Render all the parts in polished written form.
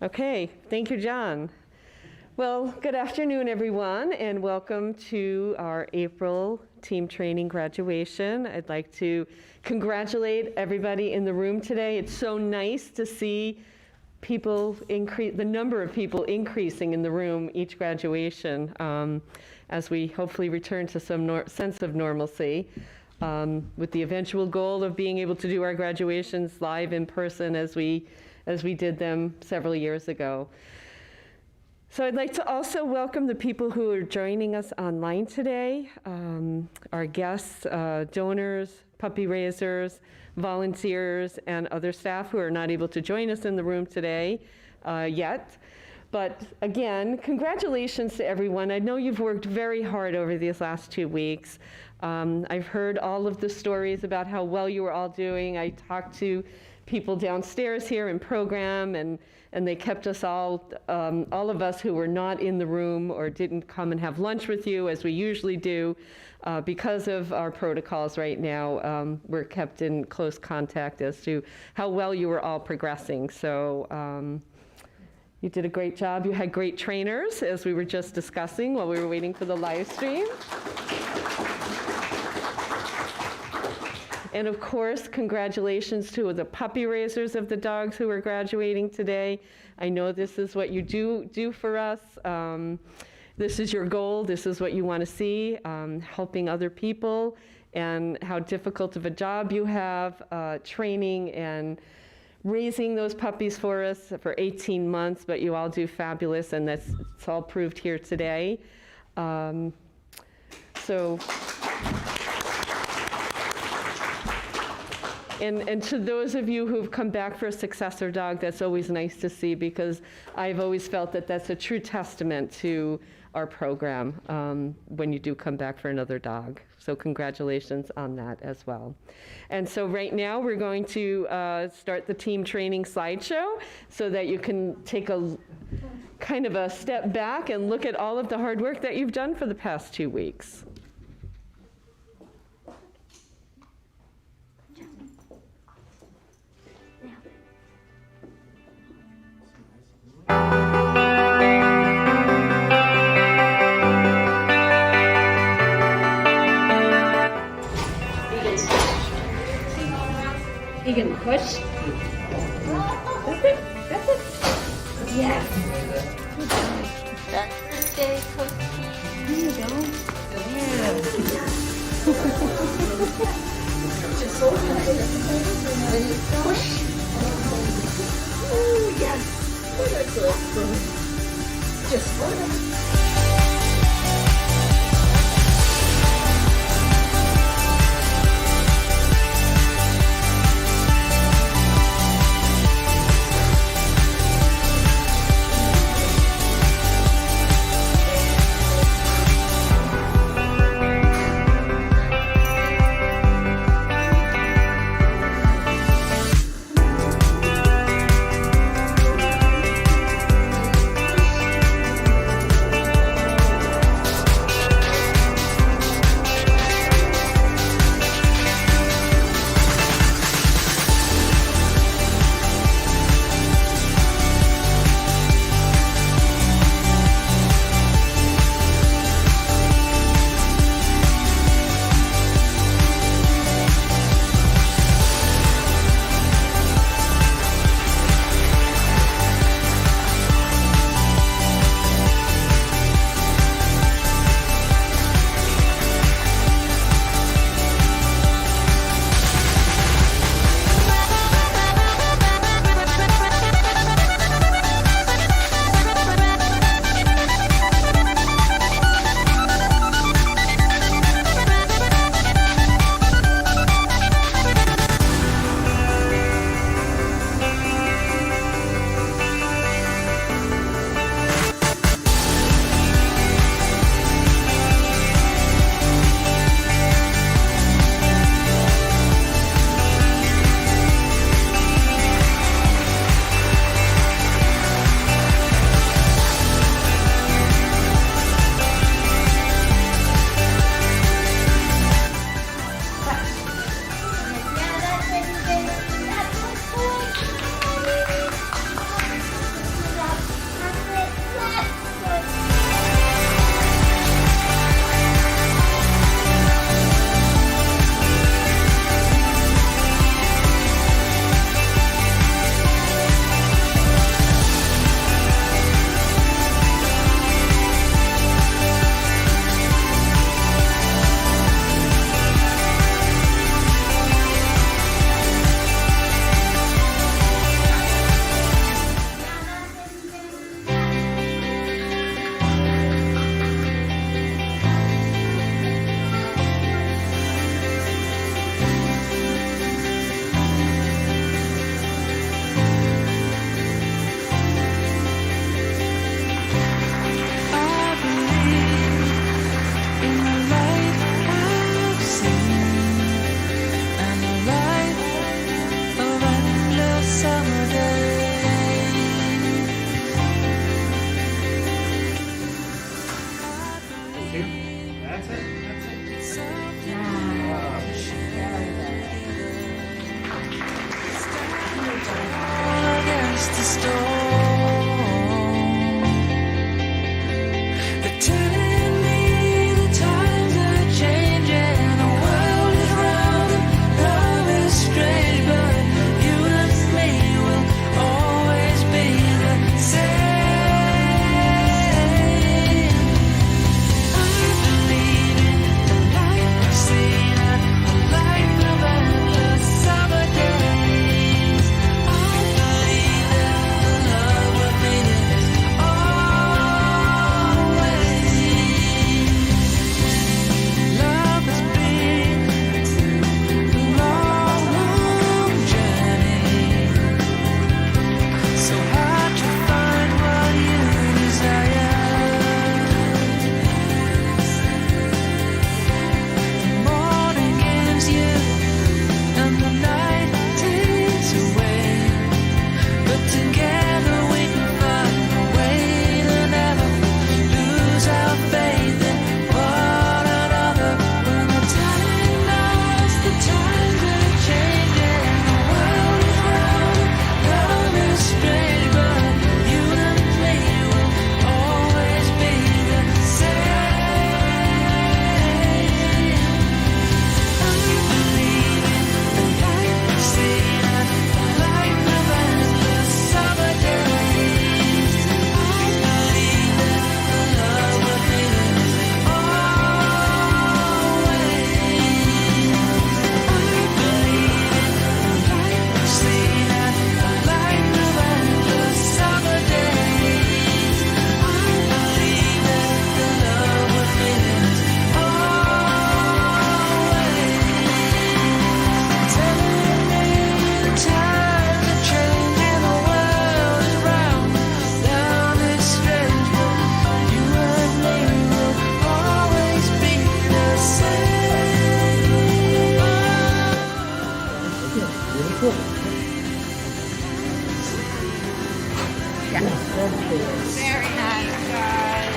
Okay, thank you, John. Well, good afternoon, everyone, and welcome to our April team training graduation. I'd like to congratulate everybody in the room today. It's so nice to see people increase, the number of people increasing in the room each graduation as we hopefully return to some sense of normalcy, with the eventual goal of being able to do our graduations live in person as we did them several years ago. So I'd like to also welcome the people who are joining us online today, our guests, donors, puppy raisers, volunteers, and other staff who are not able to join us in the room today yet. But again, congratulations to everyone. I know you've worked very hard over these last 2 weeks. I've heard all of the stories about how well you were all doing. I talked to people downstairs here in program, and they kept us all of us who were not in the room or didn't come and have lunch with you as we usually do, because of our protocols right now, we're kept in close contact as to how well you were all progressing. So you did a great job. You had great trainers, as we were just discussing while we were waiting for the live stream. And of course, congratulations to the puppy raisers of the dogs who are graduating today. I know this is what you do for us. This is your goal. This is what you want to see, helping other people, and how difficult of a job you have, training and raising those puppies for us for 18 months, but you all do fabulous, and it's all proved here today. And to those of you who've come back for a successor dog, that's always nice to see, because I've always felt that that's a true testament to our program when you do come back for another dog. So congratulations on that as well. And so right now we're going to start the team training slideshow so that you can take a kind of a step back and look at all of the hard work that you've done for the past 2 weeks. You can push. That's it. That's it. Yes. That's the day, Cookie. There you go. Yeah. Just hold it. When you push. Oh, yes. That's good. Just hold it. Very nice, guys.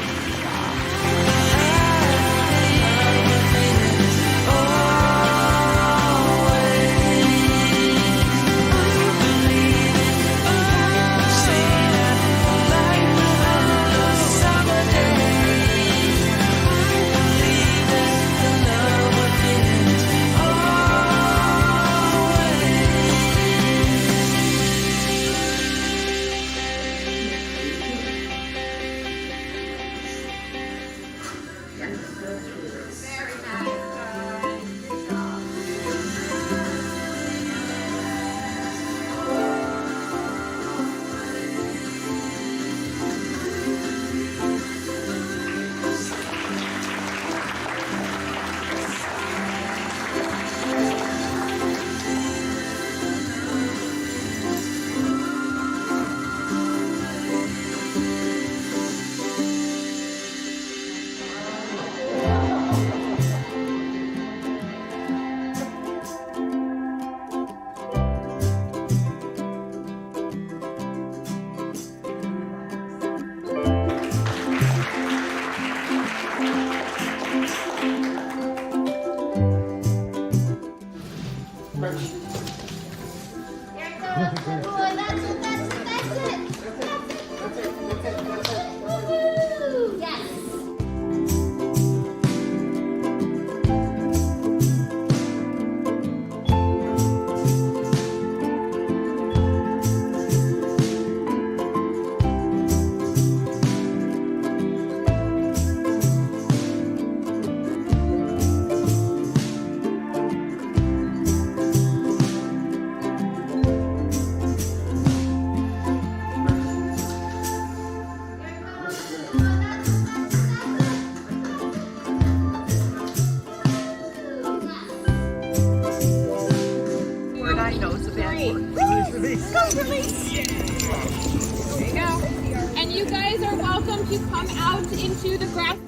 And you guys are welcome to come out into the grass.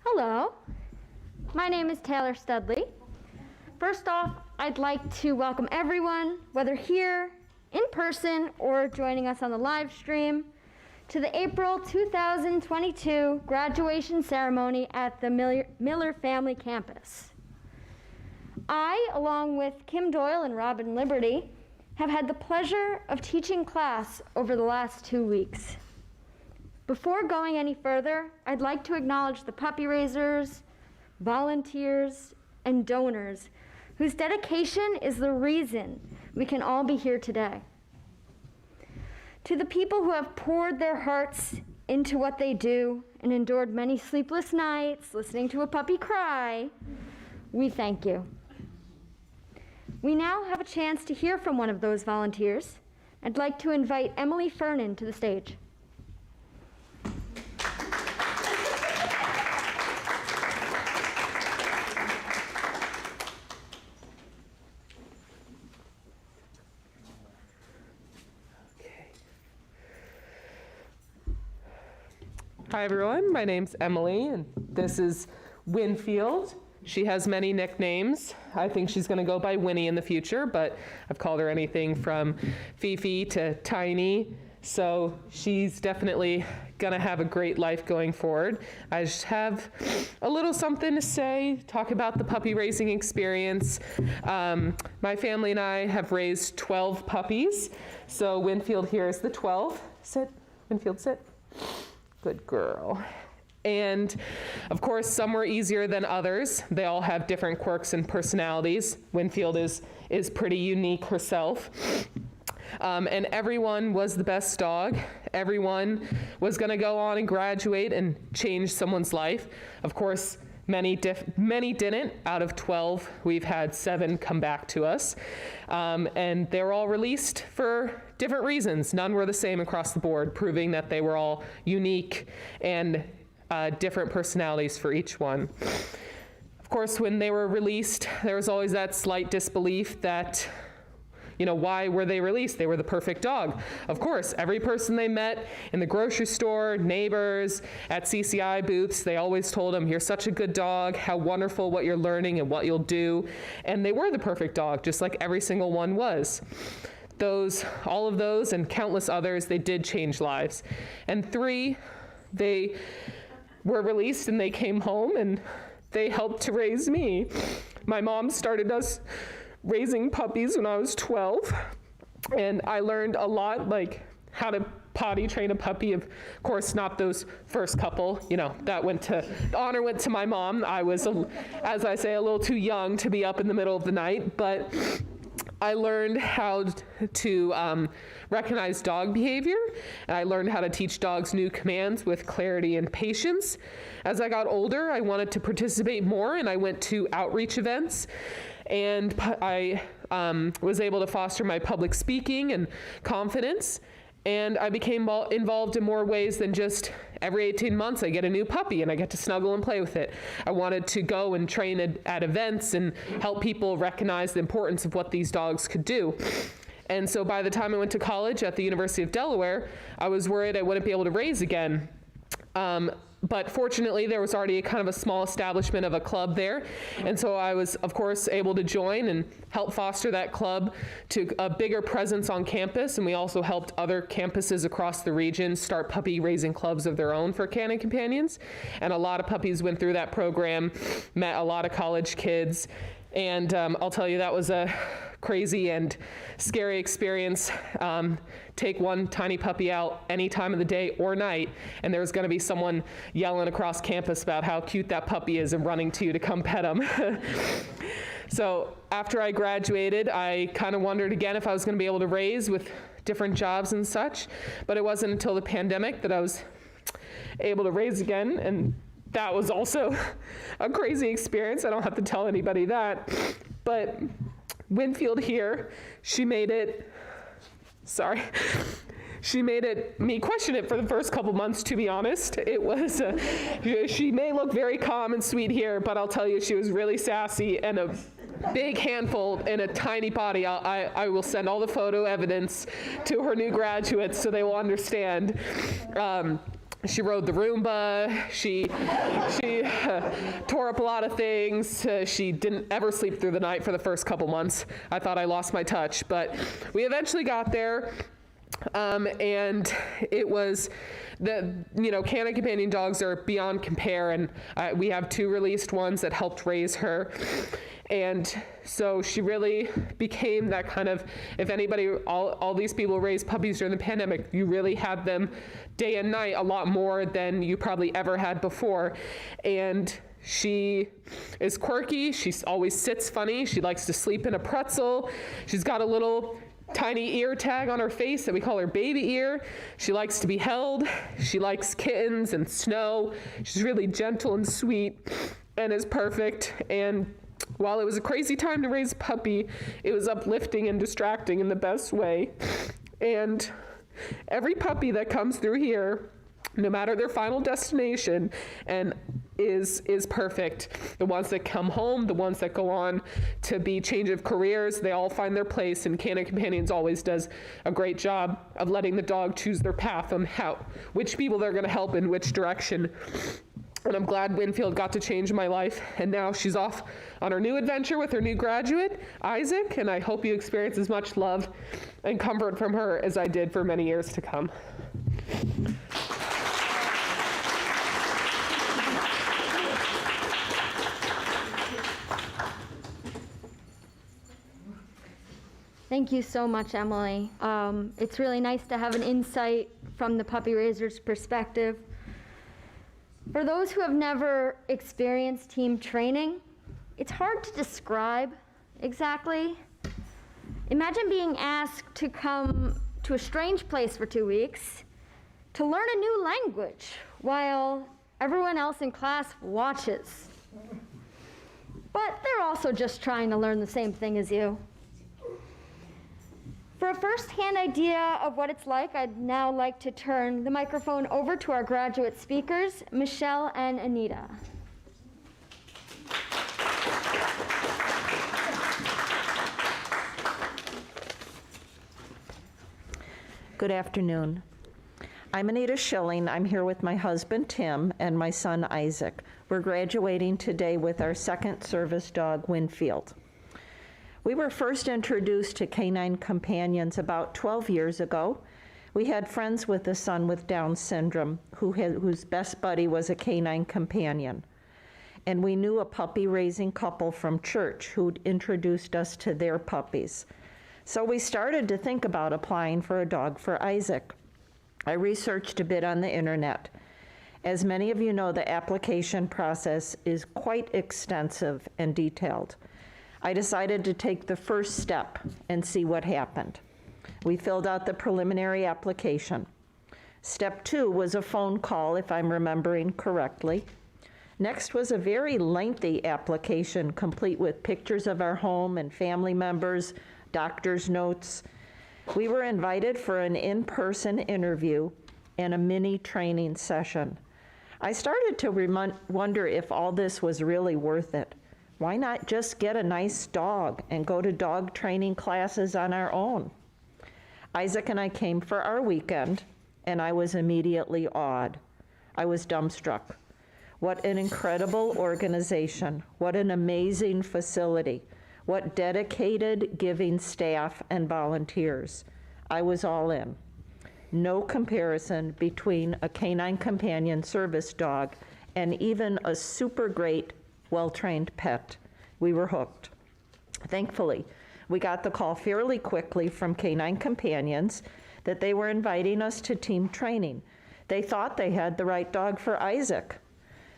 Hello, my name is Taylor Studley. First off, I'd like to welcome everyone, whether here, in person, or joining us on the live stream, to the April 2022 graduation ceremony at the Miller Family Campus. I, along with Kim Doyle and Robin Liberty, have had the pleasure of teaching class over the last 2 weeks. Before going any further, I'd like to acknowledge the puppy raisers, volunteers, and donors whose dedication is the reason we can all be here today. To the people who have poured their hearts into what they do and endured many sleepless nights listening to a puppy cry, we thank you. We now have a chance to hear from one of those volunteers. I'd like to invite Emily Fernan to the stage. Hi everyone, my name's Emily and this is Winfield. She has many nicknames. I think she's gonna go by Winnie in the future, but I've called her anything from Fifi to Tiny. So she's definitely gonna have a great life going forward. I just have a little something to say, talk about the puppy raising experience. My family and I have raised 12 puppies. So Winfield here is the 12th. Sit, Winfield, sit. Good girl. And of course, some were easier than others. They all have different quirks and personalities. Winfield is pretty unique herself. And everyone was the best dog. Everyone was gonna go on and graduate and change someone's life. Of course, many didn't. Out of 12, we've had 7 come back to us. And they were all released for different reasons. None were the same across the board, proving that they were all unique and different personalities for each one. Of course, when they were released, there was always that slight disbelief that, why were they released? They were the perfect dog. Of course, every person they met in the grocery store, neighbors, at CCI booths, they always told them, you're such a good dog, how wonderful what you're learning and what you'll do. And they were the perfect dog, just like every single one was. All of those and countless others, they did change lives. And 3, they were released and they came home and they helped to raise me. My mom started us raising puppies when I was 12, and I learned a lot, like how to potty train a puppy. Of course, not those first couple, the honor went to my mom. I was, as I say, a little too young to be up in the middle of the night, but I learned how to recognize dog behavior, and I learned how to teach dogs new commands with clarity and patience. As I got older, I wanted to participate more, and I went to outreach events, and I was able to foster my public speaking and confidence. And I became involved in more ways than just every 18 months I get a new puppy and I get to snuggle and play with it. I wanted to go and train at events and help people recognize the importance of what these dogs could do. And so by the time I went to college at the University of Delaware, I was worried I wouldn't be able to raise again. But fortunately, there was already a small establishment of a club there. And so I was, of course, able to join and help foster that club to a bigger presence on campus. And we also helped other campuses across the region start puppy raising clubs of their own for Canine Companions. And a lot of puppies went through that program, met a lot of college kids. And I'll tell you, that was a crazy and scary experience. Take one tiny puppy out any time of the day or night, and there's going to be someone yelling across campus about how cute that puppy is and running to you to come pet him. So after I graduated, I kind of wondered again if I was going to be able to raise with different jobs and such, but it wasn't until the pandemic that I was able to raise again, and that was also a crazy experience. I don't have to tell anybody that, but Winfield here, she made it me question it for the first couple months, to be honest. It was, she may look very calm and sweet here, but I'll tell you, she was really sassy and a big handful in a tiny body. I will send all the photo evidence to her new graduates so they will understand. She rode the Roomba, she tore up a lot of things, she didn't ever sleep through the night for the first couple months. I thought I lost my touch, but we eventually got there, and it was, Canine Companion dogs are beyond compare, and we have 2 released ones that helped raise her. And so she really became that kind of, if anybody, all these people raised puppies during the pandemic, you really had them day and night a lot more than you probably ever had before. And she is quirky, she always sits funny, she likes to sleep in a pretzel, she's got a little tiny ear tag on her face that we call her baby ear. She likes to be held, she likes kittens and snow, she's really gentle and sweet and is perfect. And while it was a crazy time to raise a puppy, it was uplifting and distracting in the best way. And every puppy that comes through here, no matter their final destination, and is perfect. The ones that come home, the ones that go on to be change of careers, they all find their place, and Canine Companions always does a great job of letting the dog choose their path on which people they're going to help in which direction. And I'm glad Winfield got to change my life, and now she's off on her new adventure with her new graduate, Isaac, and I hope you experience as much love and comfort from her as I did for many years to come. Thank you so much, Emily. It's really nice to have an insight from the puppy raiser's perspective. For those who have never experienced team training, it's hard to describe exactly. Imagine being asked to come to a strange place for 2 weeks to learn a new language while everyone else in class watches. But they're also just trying to learn the same thing as you. For a first-hand idea of what it's like, I'd now like to turn the microphone over to our graduate speakers, Michelle and Anita. Good afternoon. I'm Anita Schilling. I'm here with my husband, Tim, and my son, Isaac. We're graduating today with our second service dog, Winfield. We were first introduced to Canine Companions about 12 years ago. We had friends with a son with Down syndrome whose best buddy was a canine companion. And we knew a puppy-raising couple from church who'd introduced us to their puppies. So we started to think about applying for a dog for Isaac. I researched a bit on the internet. As many of you know, the application process is quite extensive and detailed. I decided to take the first step and see what happened. We filled out the preliminary application. Step 2 was a phone call, if I'm remembering correctly. Next was a very lengthy application, complete with pictures of our home and family members, doctor's notes. We were invited for an in-person interview and a mini training session. I started to wonder if all this was really worth it. Why not just get a nice dog and go to dog training classes on our own? Isaac and I came for our weekend, and I was immediately awed. I was dumbstruck. What an incredible organization. What an amazing facility. What dedicated, giving staff and volunteers. I was all in. No comparison between a Canine Companion service dog and even a super great, well-trained pet. We were hooked. Thankfully, we got the call fairly quickly from Canine Companions that they were inviting us to team training. They thought they had the right dog for Isaac.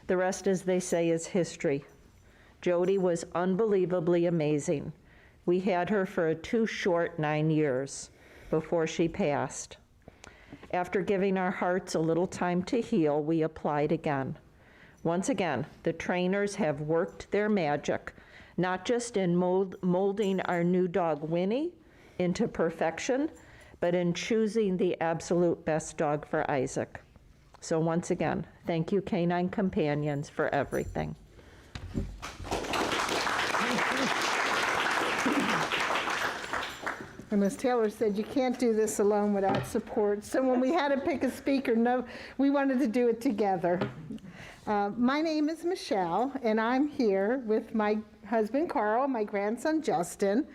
The rest, as they say, is history. Jody was unbelievably amazing. We had her for a too short 9 years before she passed. After giving our hearts a little time to heal, we applied again. Once again, the trainers have worked their magic, not just in molding our new dog, Winnie, into perfection, but in choosing the absolute best dog for Isaac. So once again, thank you, Canine Companions, for everything. And as Taylor said, you can't do this alone without support. So when we had to pick a speaker, we wanted to do it together. My name is Michelle, and I'm here with my husband, Carl, my grandson, Justin.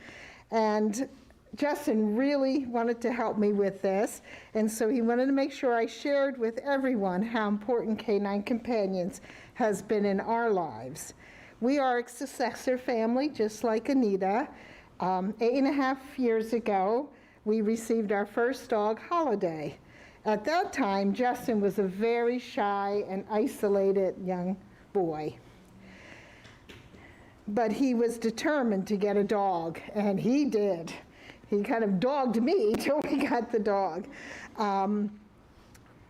And Justin really wanted to help me with this, and so he wanted to make sure I shared with everyone how important Canine Companions has been in our lives. We are a successor family, just like Anita. 8.5 years ago, we received our first dog, Holiday. At that time, Justin was a very shy and isolated young boy. But he was determined to get a dog, and he did. He kind of dogged me till we got the dog.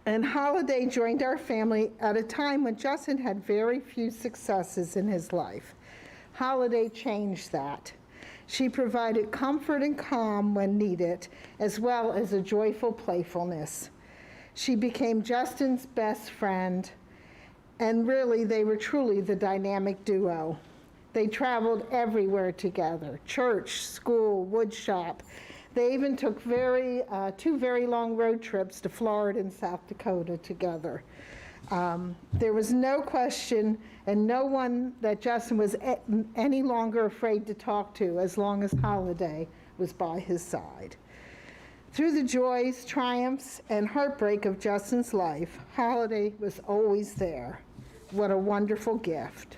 And Holiday joined our family at a time when Justin had very few successes in his life. Holiday changed that. She provided comfort and calm when needed, as well as a joyful playfulness. She became Justin's best friend, and really, they were truly the dynamic duo. They traveled everywhere together, church, school, wood shop. They even took two very long road trips to Florida and South Dakota together. There was no question and no one that Justin was any longer afraid to talk to as long as Holiday was by his side. Through the joys, triumphs, and heartbreak of Justin's life, Holiday was always there. What a wonderful gift.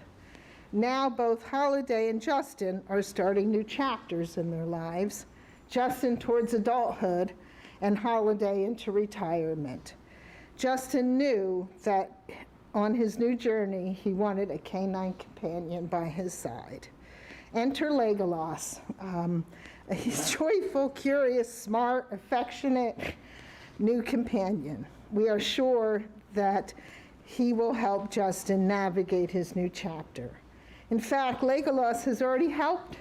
Now both Holiday and Justin are starting new chapters in their lives, Justin towards adulthood and Holiday into retirement. Justin knew that on his new journey, he wanted a canine companion by his side. Enter Legolas. He's joyful, curious, smart, affectionate, new companion. We are sure that he will help Justin navigate his new chapter. In fact, Legolas has already helped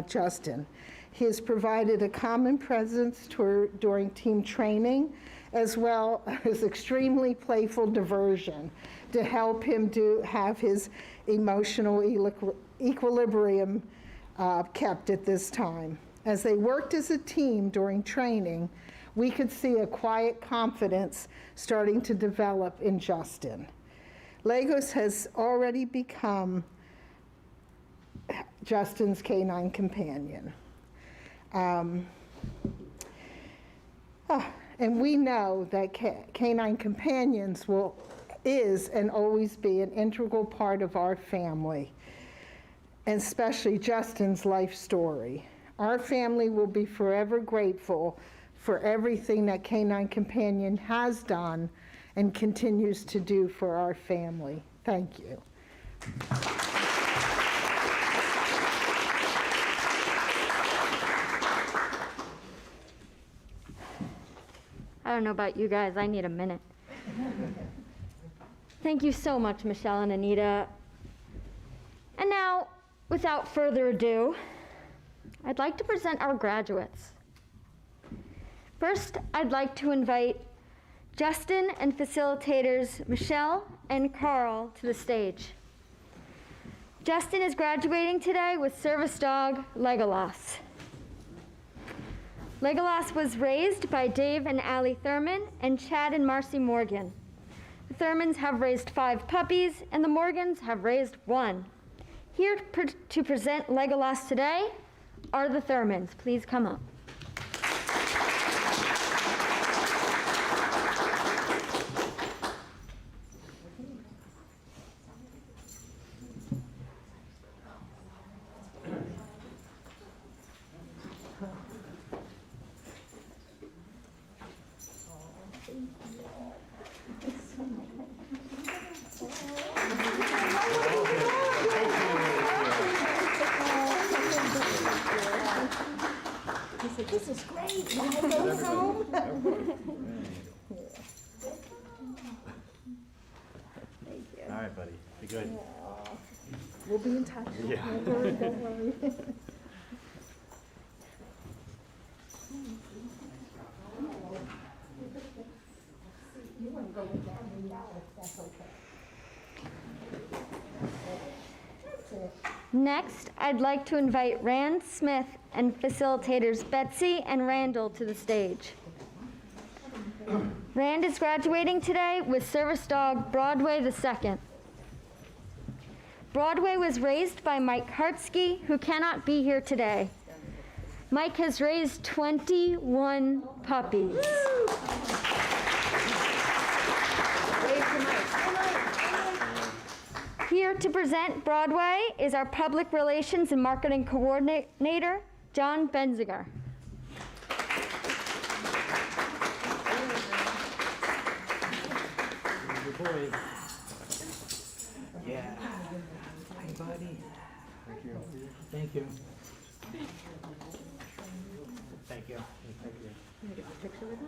Justin. He has provided a common presence during team training, as well as extremely playful diversion to help him have his emotional equilibrium kept at this time. As they worked as a team during training, we could see a quiet confidence starting to develop in Justin. Lagos has already become Justin's canine companion. And we know that Canine Companions is and always be an integral part of our family, and especially Justin's life story. Our family will be forever grateful for everything that Canine Companion has done and continues to do for our family. Thank you. I don't know about you guys, I need a minute. Thank you so much, Michelle and Anita. And now, without further ado, I'd like to present our graduates. First, I'd like to invite Justin and facilitators Michelle and Carl to the stage. Justin is graduating today with service dog Legolas. Legolas was raised by Dave and Allie Thurman and Chad and Marcy Morgan. The Thurmans have raised 5 puppies, and the Morgans have raised 1. Here to present Legolas today are the Thurmans. Please come up. This is great. Can I go home? All right, buddy. Be good. We'll be in touch. Yeah. Don't worry, don't worry. You want to go with that now, if that's okay. That's it. Next, I'd like to invite Rand Smith and facilitators Betsy and Randall to the stage. Rand is graduating today with service dog Broadway II. Broadway was raised by Mike Hartsky, who cannot be here today. Mike has raised 21 puppies. Here to present Broadway is our Public Relations and Marketing Coordinator, John Benziger. Good boy. Yeah. Hi, buddy. Thank you. Thank you. Thank you. Thank you.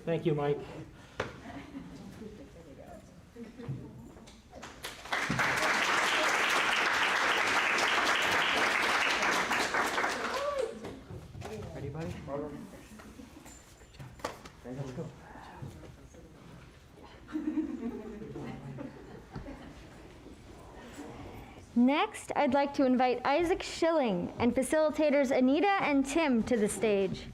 Thank you, Mike. Ready, buddy? Let's go. Next, I'd like to invite Isaac Schilling and facilitators Anita and Tim to the stage.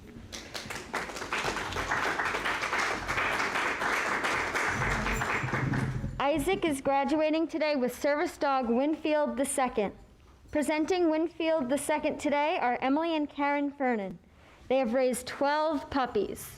Isaac is graduating today with service dog Winfield II. Presenting Winfield II today are Emily and Karen Fernan. They have raised 12 puppies.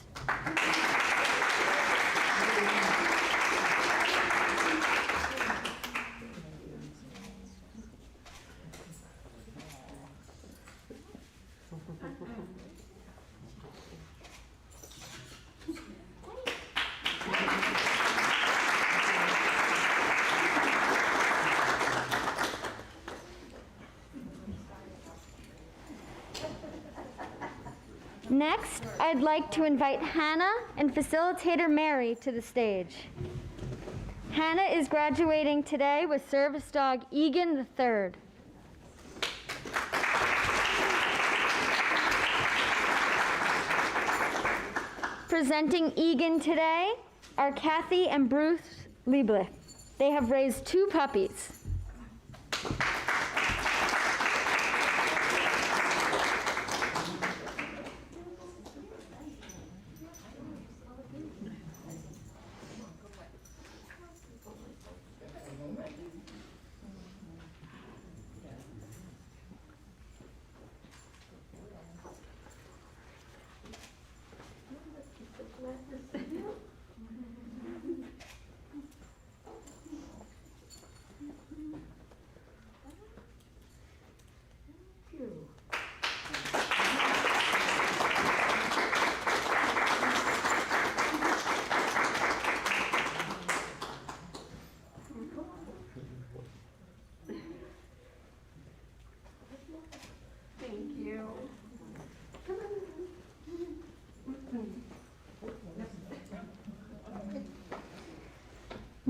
Next, I'd like to invite Hannah and facilitator Mary to the stage. Hannah is graduating today with service dog Egan III. Presenting Egan today are Kathy and Bruce Lieblich. They have raised 2 puppies.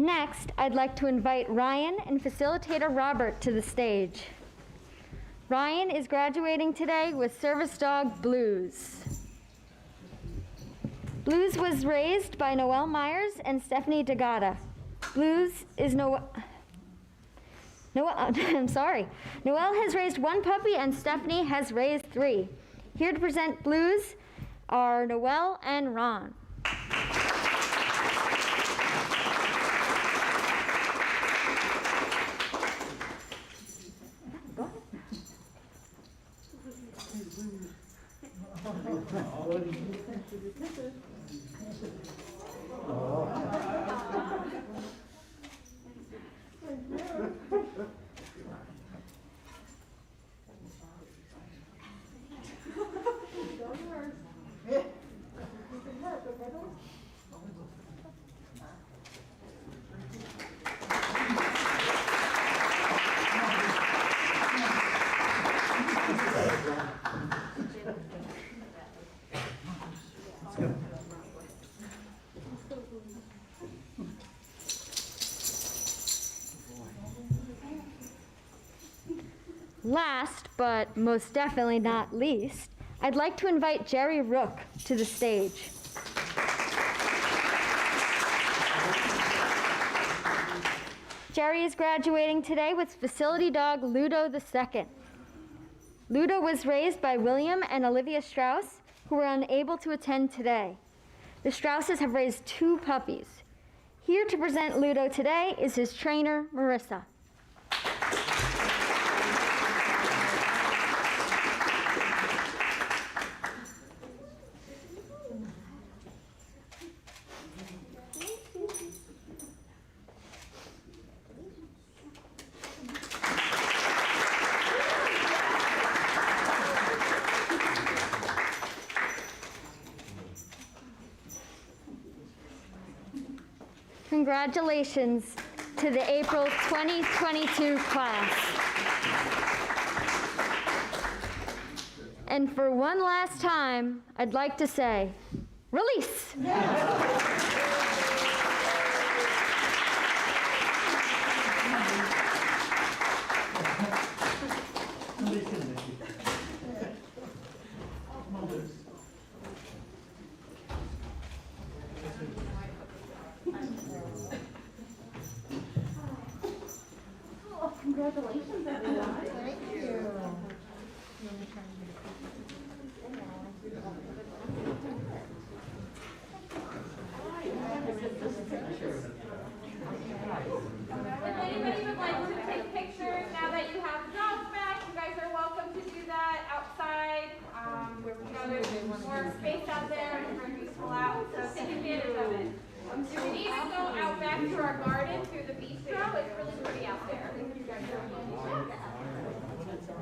Next, I'd like to invite Ryan and facilitator Robert to the stage. Ryan is graduating today with service dog Blues. Blues was raised by Noelle Myers and Stephanie DeGata. Blues is I'm sorry. Noelle has raised 1 puppy and Stephanie has raised 3. Here to present Blues are Noelle and Ron. Last, but most definitely not least, I'd like to invite Jerry Rook to the stage. Jerry is graduating today with facility dog Ludo II. Ludo was raised by William and Olivia Strauss, who were unable to attend today. The Strausses have raised 2 puppies. Here to present Ludo today is his trainer, Marissa. Congratulations to the April 2022 class. And for one last time, I'd like to say, release. Congratulations, everyone. Thank you. If anybody would like to take pictures now that you have the dogs back, you guys are welcome to do that outside. There's more space out there and more useful out, so take advantage of it. You can even go out back to our garden.